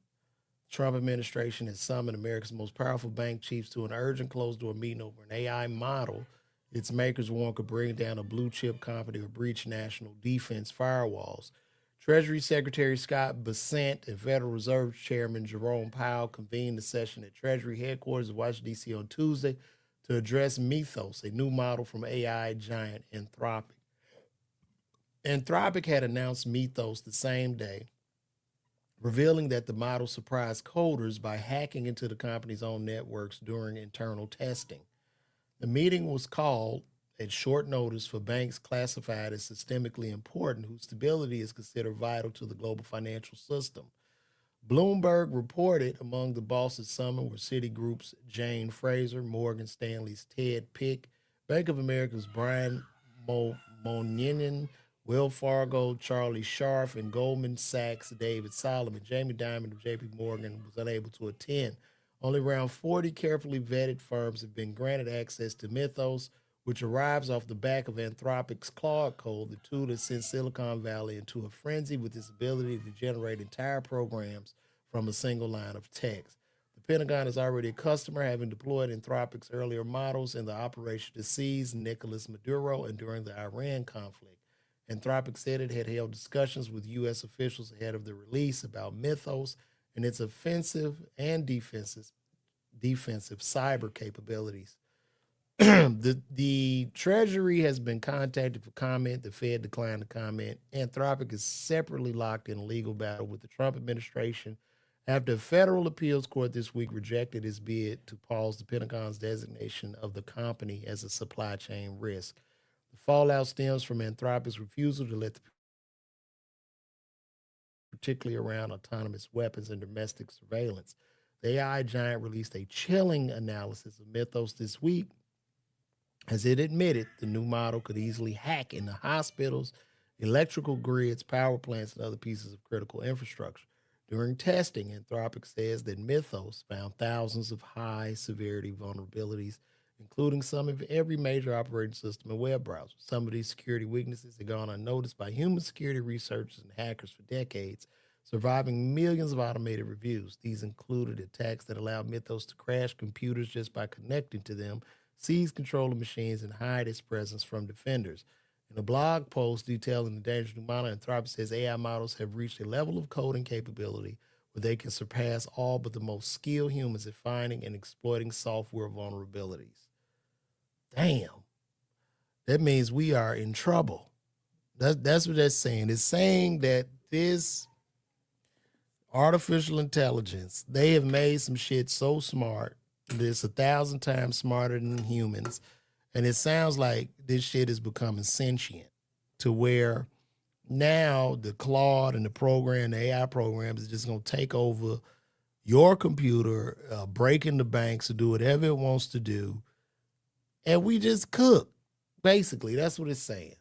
Trump administration has summoned America's most powerful bank chiefs to an urgent closed-door meeting over an AI model its makers warn could bring down a blue-chip company or breach national defense firewalls. Treasury Secretary Scott Bessent and Federal Reserve Chairman Jerome Powell convened a session at Treasury headquarters in Washington, D.C. on Tuesday to address Mythos, a new model from AI giant Anthropic. Anthropic had announced Mythos the same day, revealing that the model surprised coders by hacking into the company's own networks during internal testing. The meeting was called at short notice for banks classified as systemically important, whose stability is considered vital to the global financial system. Bloomberg reported among the bosses summoned were Citigroup's Jane Fraser, Morgan Stanley's Ted Pick, Bank of America's Brian Moynihan, Wells Fargo, Charlie Scharf, and Goldman Sachs' David Solomon. Jamie Dimon of J.P. Morgan was unable to attend. Only around 40 carefully vetted firms have been granted access to Mythos, which arrives off the back of Anthropic's Claude Code, the tool that sent Silicon Valley into a frenzy with its ability to generate entire programs from a single line of text. The The Pentagon is already a customer, having deployed Anthropic's earlier models in the operation to seize Nicolas Maduro and during the Iran conflict. Anthropic said it had held discussions with U.S. officials ahead of the release about Mythos and its offensive and defensive cyber capabilities. The Treasury has been contacted for comment. The Fed declined to comment. Anthropic is separately locked in a legal battle with the Trump administration after a federal appeals court this week rejected its bid to pause the Pentagon's designation of the company as a supply chain risk. The fallout stems from Anthropic's refusal to let the particularly around autonomous weapons and domestic surveillance. The AI giant released a chilling analysis of Mythos this week as it admitted the new model could easily hack into hospitals, electrical grids, power plants, and other pieces of critical infrastructure. During testing, Anthropic says that Mythos found thousands of high-severity vulnerabilities, including some of every major operating system and web browser. Some of these security weaknesses have gone unnoticed by human security researchers and hackers for decades, surviving millions of automated reviews. These included attacks that allowed Mythos to crash computers just by connecting to them, seize control of machines, and hide its presence from defenders. In a blog post detailing the dangerous new model, Anthropic says AI models have reached a level of coding capability where they can surpass all but the most skilled humans at finding and exploiting software vulnerabilities. Damn. That means we are in trouble. That's what that's saying. It's saying that this artificial intelligence, they have made some shit so smart that it's 1,000 times smarter than humans. And it sounds like this shit is becoming sentient to where now the Claude and the program, the AI programs is just going to take over your computer, break into banks to do whatever it wants to do. And we just cook. Basically, that's what it's saying.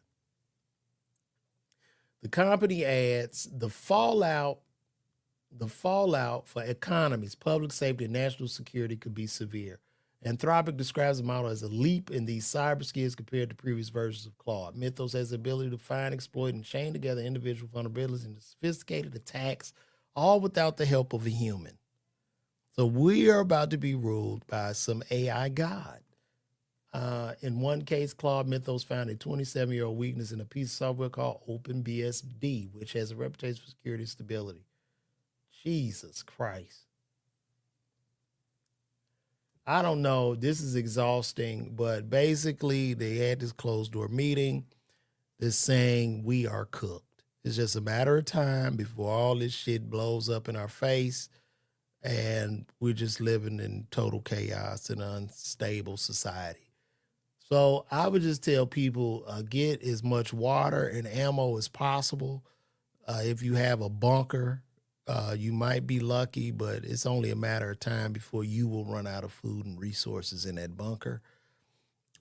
The company adds the fallout for economies, public safety, and national security could be severe. Anthropic describes the model as a leap in these cyber skills compared to previous versions of Claude. Mythos has the ability to find, exploit, and chain together individual vulnerabilities into sophisticated attacks, all without the help of a human. So we are about to be ruled by some AI god. In one case, Claude Mythos found a 27-year-old weakness in a piece of software called OpenBSD, which has a reputation for security and stability. Jesus Christ. I don't know. This is exhausting, but basically they had this closed door meeting. They're saying we are cooked. It's just a matter of time before all this shit blows up in our face and we're just living in total chaos in an unstable society. So I would just tell people, get as much water and ammo as possible. If you have a bunker, you might be lucky, but it's only a matter of time before you will run out of food and resources in that bunker.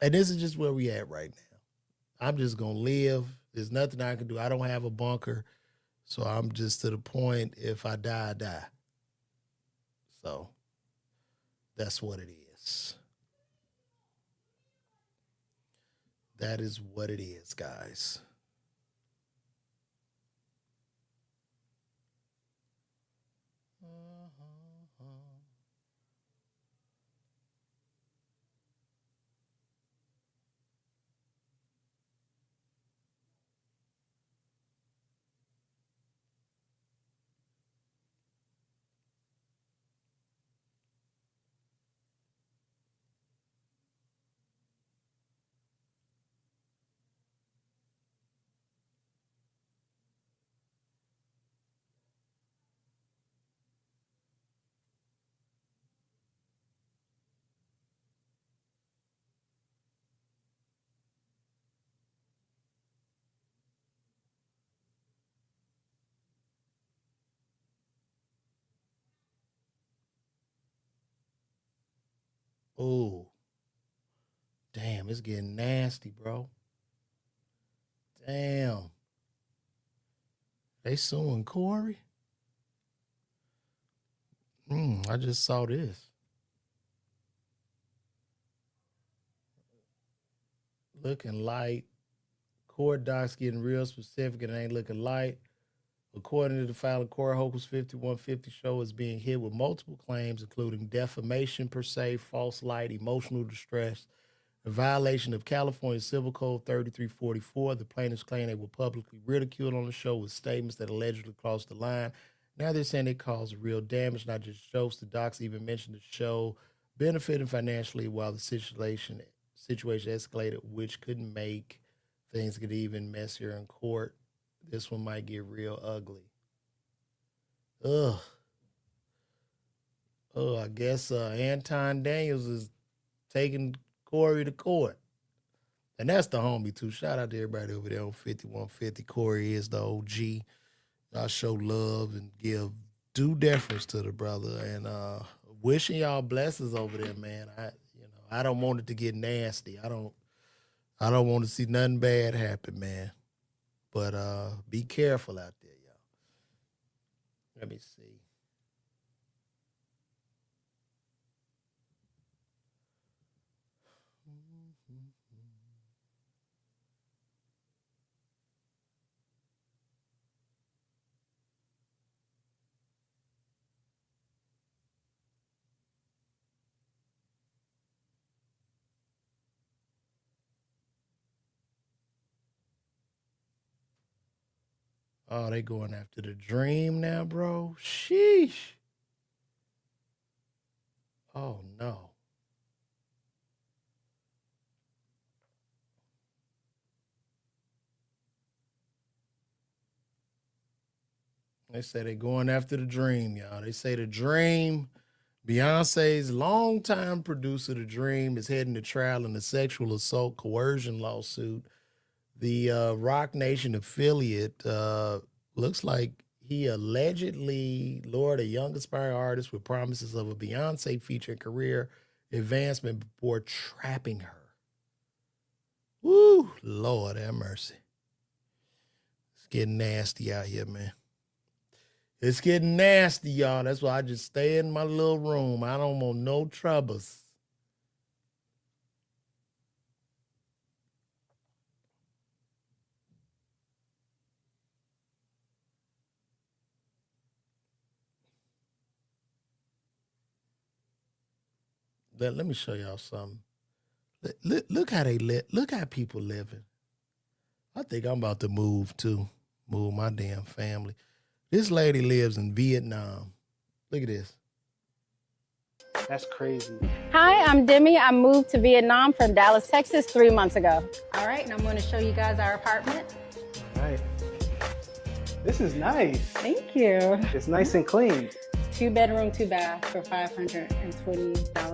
And this is just where we at right now. I'm just going to live. There's nothing I can do. I don't have a bunker. So I'm just to the point, if I die, I die. So that's what it is. That is what it is, guys. Oh, damn, it's getting nasty, bro. Damn. They suing Corey? I just saw this. Looking light. Court docs getting real specific and ain't looking light. According to the filing court, Hochul's 5150 show is being hit with multiple claims, including defamation per se, false light, emotional distress, a violation of California Civil Code 3344. The plaintiffs claim they were publicly ridiculed on the show with statements that allegedly crossed the line. Now they're saying it caused real damage, not just shows. The docs even mentioned the show benefiting financially while the situation escalated, which could make things get even messier in court. This one might get real ugly. Ugh. Oh, I guess Anton Daniels is taking Corey to court. And that's the homie, too. Shout out to everybody over there on 5150. Corey is the OG. I show love and give due deference to the brother. And wishing y'all blessings over there, man. I don't want it to get nasty. I don't want to see nothing bad happen, man. But be careful out there, y'all. Let me see. Oh, they going after the dream now, bro. Sheesh. Oh, no. They say they going after the dream, y'all. They say the dream, Beyonce's longtime producer, The Dream, is heading to trial in a sexual assault coercion lawsuit. The Rock Nation affiliate looks like he allegedly lured a young aspiring artist with promises of a Beyonce feature and career advancement before trapping her. Woo, Lord have mercy. It's getting nasty out here, man. It's getting nasty, y'all. That's why I just stay in my little room. I don't want no troubles. Let me show y'all something. Look how they live. Look how people living. I think I'm about to move too. Move my damn family. This lady lives in Vietnam. Look at this. That's crazy. Hi, I'm Demi. I moved to Vietnam from Dallas, Texas 3 months ago. All right, and I'm going to show you guys our apartment. All right. This is nice. Thank you. It's nice and clean. 2-bedroom, 2-bath for $520 a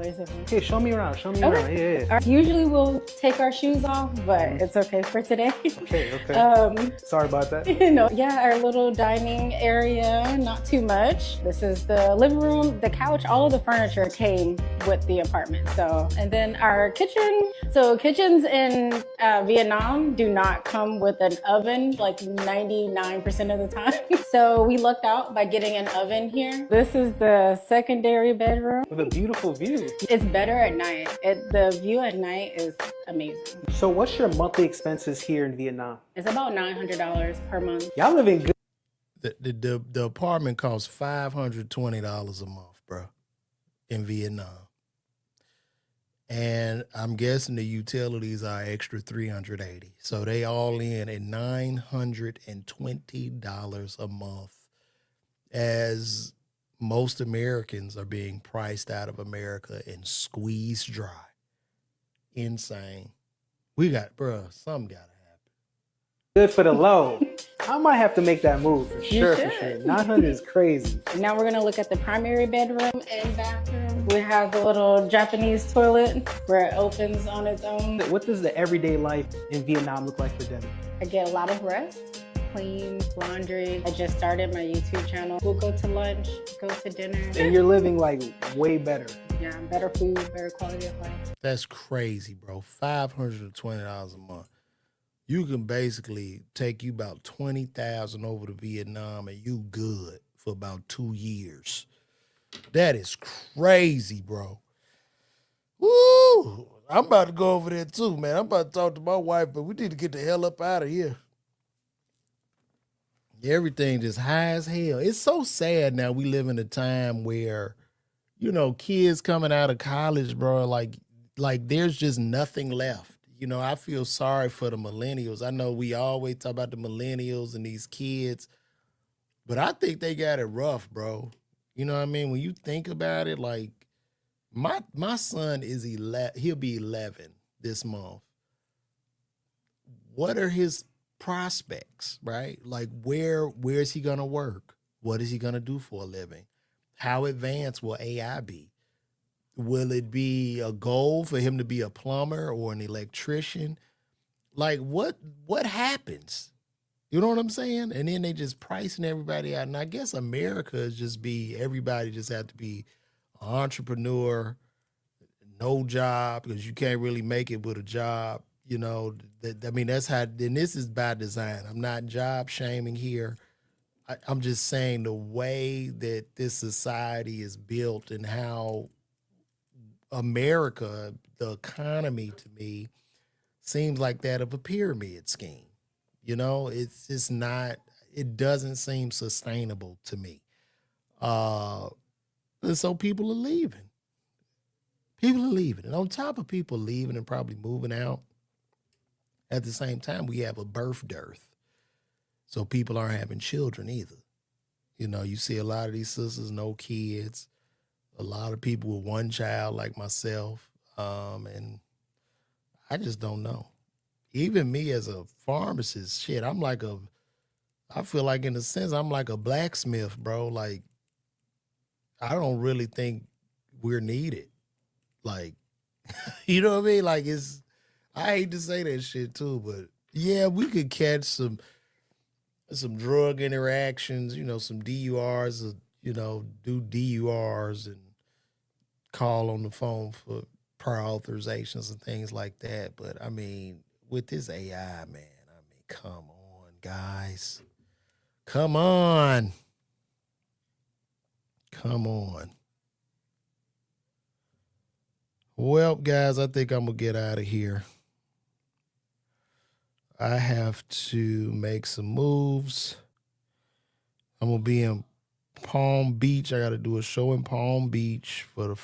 month. Okay, show me around. Show me around. Yeah. Usually we'll take our shoes off, but it's okay for today. Okay. Sorry about that. Our little dining area, not too much. This is the living room, the couch, all of the furniture came with the apartment. And then our kitchen. So kitchens in Vietnam do not come with an oven like 99% of the time. So we lucked out by getting an oven here. This is the secondary bedroom. With a beautiful view. It's better at night. The view at night is amazing. So what's your monthly expenses here in Vietnam? It's about $900 per month. Y'all living good. The apartment costs $520 a month, bro, in Vietnam. And I'm guessing the utilities are extra $380. So they all in at $920 a month, as most Americans are being priced out of America and squeezed dry. Insane. Something gotta happen. Good for the low. I might have to make that move for sure. 900 is crazy. Now we're gonna look at the primary bedroom and bathroom. We have the little Japanese toilet where it opens on its own. What does the everyday life in Vietnam look like for Debbie? I get a lot of rest, clean, laundry. I just started my YouTube channel. We'll go to lunch, go to dinner. And you're living like way better. Yeah, better food, better quality of life. That's crazy, bro. $520 a month. You can basically take you about 20,000 over to Vietnam and you good for about 2 years. That is crazy, bro. Woo! I'm about to go over there too, man. I'm about to talk to my wife, but we need to get the hell up out of here. Everything just high as hell. It's so sad now. We live in a time where, you know, kids coming out of college, bro, like there's just nothing left. You know, I feel sorry for the millennials. I know we always talk about the millennials and these kids, but I think they got it rough, bro. You know what I mean? When you think about it, like my son is 11, he'll be 11 this month. What are his prospects, right? Like where is he gonna work? What is he gonna do for a living? How advanced will AI be? Will it be a goal for him to be a plumber or an electrician? Like what happens? You know what I'm saying? And then they just pricing everybody out. And I guess America is just everybody just have to be an entrepreneur, no job, because you can't really make it with a job. You know, I mean, that's how, and this is by design. I'm not job shaming here. I'm just saying the way that this society is built and how America, the economy to me, seems like that of a pyramid scheme. You know, it's just not, it doesn't seem sustainable to me. And so people are leaving. People are leaving. And on top of people leaving and probably moving out, at the same time, we have a birth dearth. So people aren't having children either. You know, you see a lot of these sisters, no kids. A lot of people with one child like myself. And I just don't know. Even me as a pharmacist, shit, I feel like in a sense, I'm like a blacksmith, bro. Like, I don't really think we're needed. Like, you know what I mean? Like, I hate to say that shit too, but yeah, we could catch some drug interactions, you know, some DURs, you know, do DURs and call on the phone for prior authorizations and things like that. But I mean, with this AI, man, I mean, come on, guys. Come on. Come on. Well, guys, I think I'm going to get out of here. I have to make some moves. I'm going to be in Palm Beach. I got to do a show in Palm Beach for the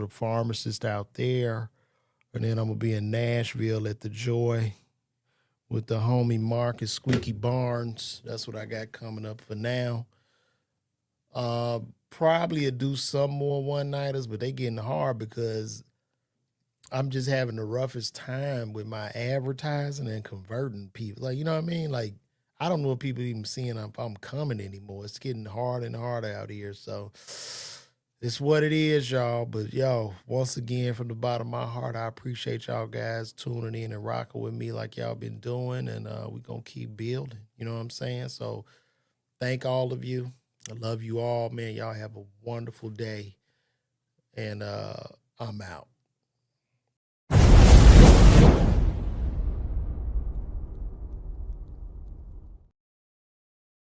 pharmacist out there. And then I'm going to be in Nashville at the Joy with the homie Marcus Squeaky Barnes. That's what I got coming up for now. Probably do some more one-nighters, but they getting hard because I'm just having the roughest time with my advertising and converting people. Like, you know what I mean? Like, I don't know if people even seeing I'm coming anymore. It's getting harder and harder out here. So it's what it is, y'all. But, yo, once again, from the bottom of my heart, I appreciate y'all guys tuning in and rocking with me like y'all been doing. And we're going to keep building. You know what I'm saying? So thank all of you. I love you all, man. Y'all have a wonderful day. And I'm out.